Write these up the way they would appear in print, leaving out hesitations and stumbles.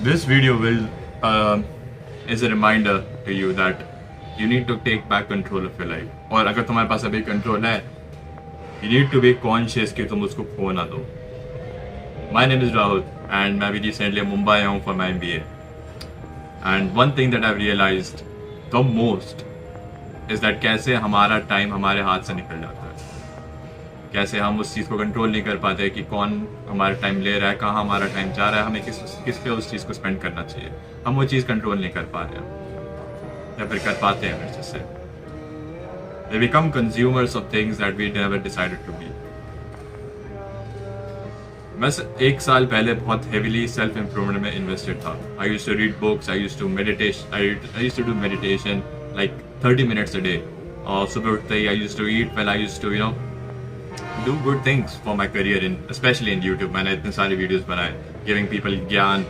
This video will is a reminder to you that you need to take back control of your life. और अगर तुम्हारे पास अभी control है, you need to be conscious कि तुम उसको खो ना दो. My name is Rahul and मैं भी recently मुंबई आया हूँ for my MBA. And one thing that I've realized the most is that कैसे हमारा टाइम हमारे हाथ से निकल जाता है. कैसे हम उस चीज़ को कंट्रोल नहीं कर पाते कि कौन हमारा टाइम ले रहा है, कहाँ हमारा टाइम जा रहा है, हमें किस पे उस चीज़ को स्पेंड करना चाहिए. हम वो चीज़ कंट्रोल नहीं कर पा रहे हैं या फिर कर पाते हैं फिर से. They become consumers of things that we never decided to be. मैं 1 साल पहले बहुत heavily self improvement में invested था. I used to read books, I used to meditate, I used to do meditation like 30 minutes a day. और सुबह उठते ही I used to eat well, I used to do good things for my career especially in YouTube. मैंने इतने सारे videos बनाए giving people ज्ञान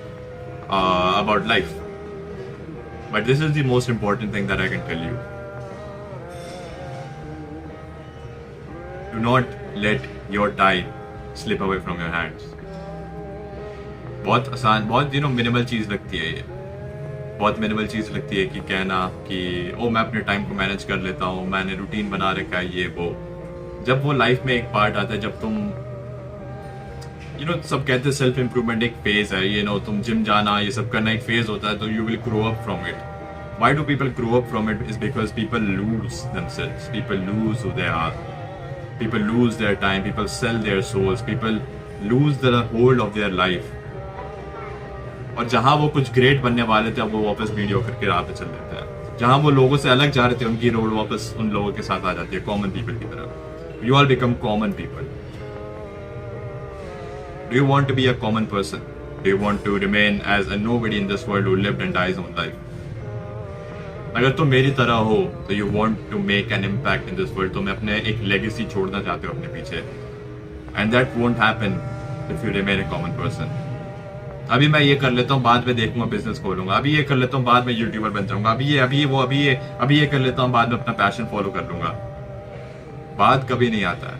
about life. But this is the most important thing that I can tell you. Do not let your time slip away from your hands. बहुत आसान, बहुत minimal चीज़ लगती है ये. बहुत मिनिमल चीज़ लगती है कि कहना कि मैं अपने टाइम को मैनेज कर लेता हूँ, मैंने रूटीन बना रखा है ये वो. जब वो लाइफ में एक पार्ट आता है, जब तुम सब कहते हैं सेल्फ इम्प्रूवमेंट एक फेज है, तुम जिम जाना ये सब करना एक फेज होता है, तो you will grow up from it. Why do people grow up from it? Is because people lose themselves, people lose who they are, people lose their time, people sell their souls, people lose the hold of their life. और जहां वो कुछ great बनने वाले थे, अब वो वापस मीडियोकर के राह पे चल देते हैं. जहां वो लोगों से अलग जा रहे थे, उनकी रोड वापस उन लोगों के साथ आ जाती है, कॉमन पीपल की तरह. You all become common people. Do you want to be a common person? Do you want to remain as a nobody in this world who lived and dies on life? अगर तुम मेरी तरह हो तो you want to make an impact in this world. तुम अपने एक legacy छोड़ना चाहते हो अपने पीछे. And that won't happen if you remain a common person. अभी मैं ये कर लेता हूँ, बाद में देखूंगा बिजनेस खोलूंगा. अभी ये कर लेता हूँ, बाद में यूट्यूबर बन जाऊंगा. अभी ये कर लेता हूँ, बाद में अपना पैशन फॉलो कर लूंगा. बात कभी नहीं आता है.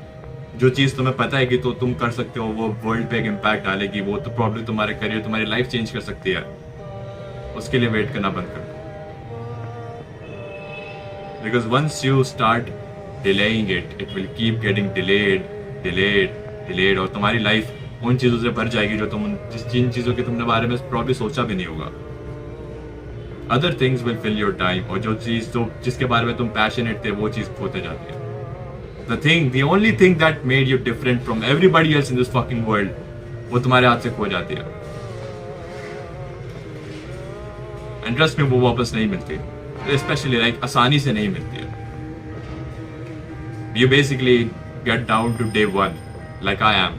जो चीज तुम्हें पता है कि तो तुम कर सकते हो, वो वर्ल्ड पे एक इम्पैक्ट डालेगी, वो तो प्रॉब्लम तुम्हारे करियर, तुम्हारी लाइफ चेंज कर सकती है, उसके लिए वेट करना बंद कर दो. Because once you start delaying it, it will keep getting delayed और तुम्हारी लाइफ उन चीजों से भर जाएगी जो जिन चीजों के तुमने बारे में प्रॉब्लम सोचा भी नहीं होगा. Other things will fill your time, और जिसके बारे में तुम पैशनेट थे वो चीज खोते जाती है. The only thing that made you different from everybody else in this fucking world, वो तुम्हारे हाथ से खो जाती है. And trust me, वो वापस नहीं मिलती. Especially like आसानी से नहीं मिलती है. You basically get down to day 1, like I am,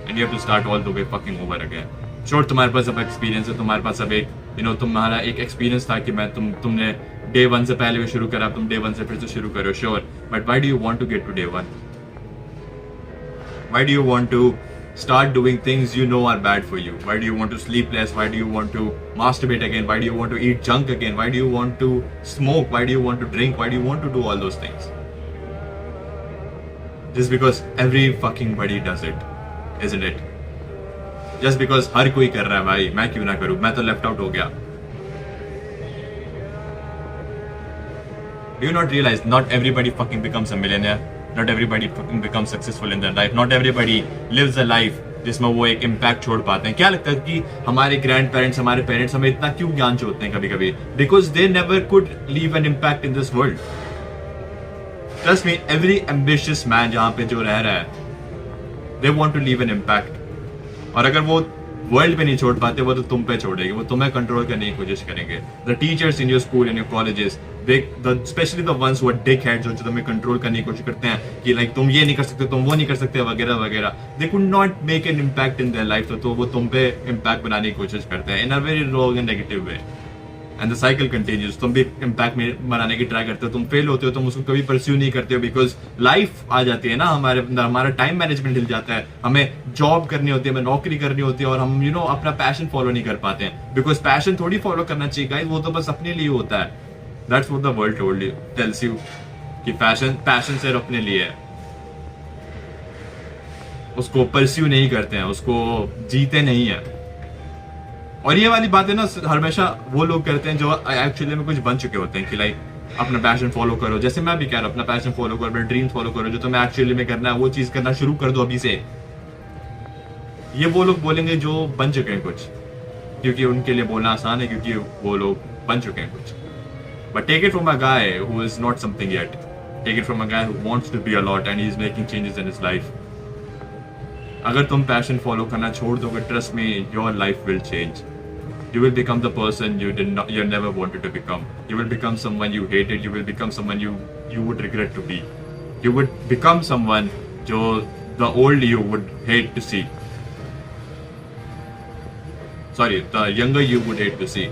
and you have to start all the way fucking over again. Sure, तुम्हारे पास अब एक्सपीरियंस है, तुम्हारे पास अब एक तुम्हारा एक एक्सपीरियंस था कि तुमने डे 1 से पहले भी शुरू करा, तुम डे 1 से फिर से शुरू करो. Sure, but why do you want to get to day 1? Why do you want to start doing things you know are bad for you? Why do you want to sleep less? Why do you want to masturbate again? Why do you want to eat junk again? Why do you want to smoke? Why do you want to drink? Why do you want to do all those things? Just because every fucking buddy does it, isn't it? Just because हर कोई कर रहा है भाई, मैं क्यों ना करूं? मैं तो लेफ्ट आउट हो गया. Do you not realize not everybody fucking becomes a millionaire? Not everybody fucking becomes successful in their life. Not everybody lives a life जिसमें वो एक इम्पैक्ट छोड़ पाते हैं. क्या लगता है कि हमारे ग्रैंड पेरेंट्स, हमारे पेरेंट्स हमें इतना क्यों ज्ञान छोड़ते हैं कभी कभी? Because they never could leave an impact in this world. Trust me, every ambitious man जहाँ पे जो रह रहा है, they want to leave an impact. और अगर वो वर्ल्ड पे नहीं छोड़ पाते, वो तो तुम पे छोड़ेंगे, वो तुम्हें कंट्रोल करने की कोशिश करेंगे. The teachers in your school, in your colleges, specially the ones who are dickheads, जो तुम्हें कंट्रोल करने की कोशिश करते हैं कि लाइक तुम ये नहीं कर सकते, तुम वो नहीं कर सकते, वगैरह वगैरह. They could not make an impact in their life. तो वो तुम पे इम्पैक्ट बनाने की कोशिश करते हैं in a very wrong and negative way. And the cycle continues. तुम भी इम्पैक्ट बनाने की ट्राई करते हो, तुम फेल होते हो, तुम उसको कभी परस्यू नहीं करते हो, बिकॉज लाइफ आ जाती है ना हमारे अंदर, हमारा टाइम मैनेजमेंट हिल जाता है, हमें जॉब करनी होती है, हमें नौकरी करनी होती है, और हम अपना पैशन फॉलो नहीं कर पाते हैं. बिकॉज पैशन थोड़ी फॉलो करना चाहिए गाइस, वो तो बस अपने लिए होता है. That's what the world tells you कि पैशन सिर्फ अपने लिए है. उसको परस्यू नहीं करते हैं, उसको जीते नहीं है. और ये वाली बातें ना हमेशा वो लोग करते हैं जो एक्चुअली में कुछ बन चुके होते हैं कि लाइक अपना पैशन फॉलो करो, जैसे मैं भी कह रहा हूँ अपना पैशन फॉलो करो, अपना ड्रीम फॉलो करो, जो तुम्हें एक्चुअली में करना है वो चीज करना शुरू कर दो अभी से। ये वो लोग बोलेंगे जो बन चुके हैं कुछ, क्योंकि उनके लिए बोलना आसान है, क्योंकि वो लोग बन चुके हैं कुछ। But take it from a guy who is not something yet, take it from a guy who wants to be a lot and he is making changes in his life. अगर तुम पैशन फॉलो करना छोड़ दोगे, trust me, your life will change. You will become the person you never wanted to become. You will become someone you hated. You will become someone you would regret to be. You would become someone जो the old you would hate to see. Sorry, the younger you would hate to see.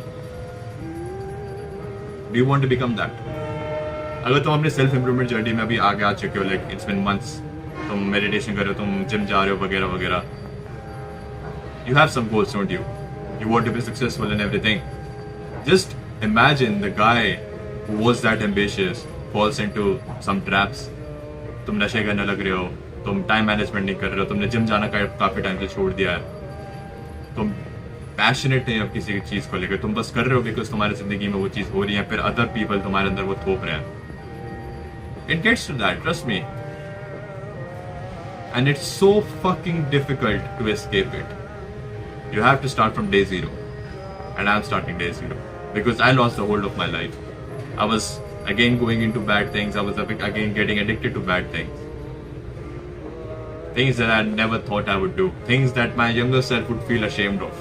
Do you want to become that? अगर तुम अपने self improvement journey में अभी आगे आ चुके हो, like it's been months, तुम मेडिटेशन कर रहे हो, तुम जिम जा रहे हो वगैरह वगैरह, you have some goals, don't you? You want to be successful in everything. Just imagine the guy who was that ambitious falls into some traps. तुम नशे करने लग रहे हो, तुम टाइम मैनेजमेंट नहीं कर रहे हो, तुमने जिम जाना काफी टाइम से छोड़ दिया है, तुम पैशनेट नहीं हो किसी चीज को लेकर, तुम बस कर रहे हो बिकॉज तुम्हारी जिंदगी में वो चीज हो रही है, फिर अदर पीपल तुम्हारे अंदर वो थोप रहे हैं. It gets to that, trust me. And it's so fucking difficult to escape it. You have to start from day zero. And I'm starting day zero. Because I lost the hold of my life. I was again going into bad things. I was again getting addicted to bad things. Things that I never thought I would do. Things that my younger self would feel ashamed of.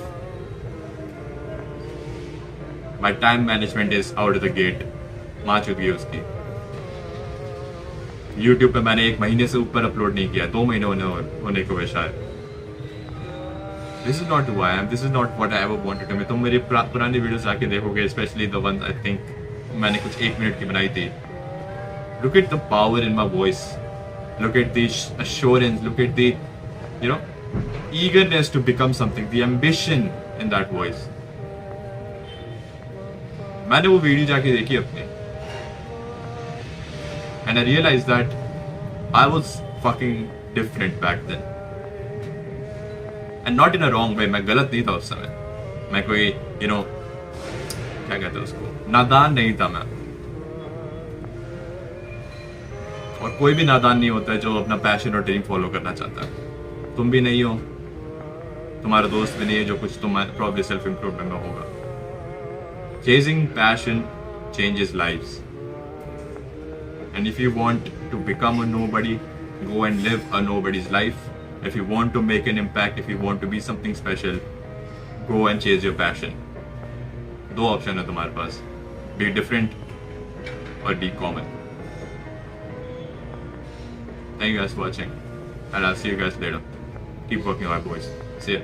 My time management is out of the gate. माँ चुकी है उसकी. YouTube पे मैंने 1 महीने से ऊपर upload नहीं किया, 2 महीने होने को है शायद. This is not who I am. This is not what I ever wanted to be. तुम मेरी पुरानी वीडियोस आके देखोगे, especially the ones I think मैंने कुछ 1 मिनट की बनाई थी. Look at the power in my voice. Look at the assurance. Look at the, eagerness to become something. The ambition in that voice. मैंने वो वीडियो जाके देखी अपनी. And I realized that I was fucking different back then. And not in a wrong way. मैं गलत नहीं था उस समय. मैं कोई, क्या कहते हैं उसको, नादान नहीं था मैं. और कोई भी नादान नहीं होता है जो अपना पैशन और ड्रीम फॉलो करना चाहता है. तुम भी नहीं हो, तुम्हारा दोस्त भी नहीं है जो कुछ तुम्हारे प्रॉब्लम सेल्फ इम्प्रूवमेंट में होगा. Chasing passion changes lives. And if you want to become a nobody, go and live a nobody's life. If you want to make an impact, if you want to be something special, go and chase your passion. 2 options है तुम्हारे पास. Be different or be common. Thank you guys for watching. And I'll see you guys later. Keep working hard, boys. See ya.